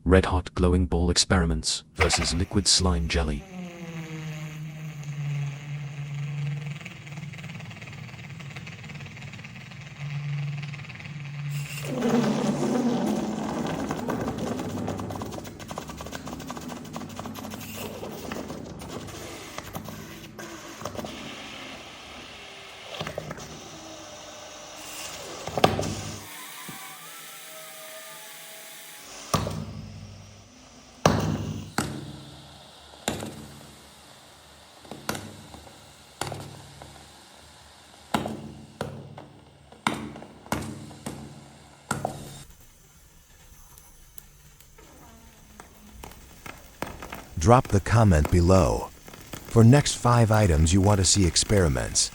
Red Hot glowing ball experiments versus liquid slime jelly. Drop the comment below for next 5 items you want to see experiments.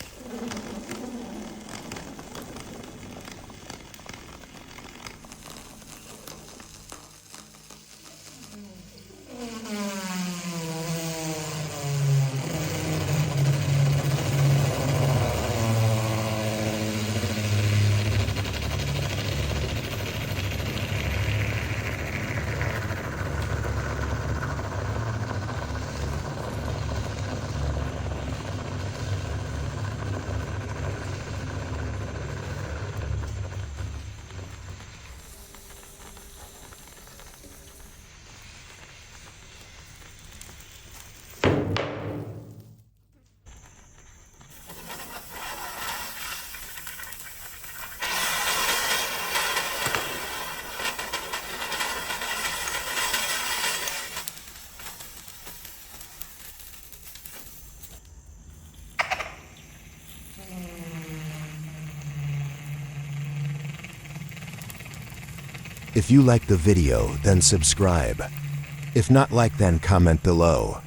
If you like the video, then subscribe. If not like, then comment below.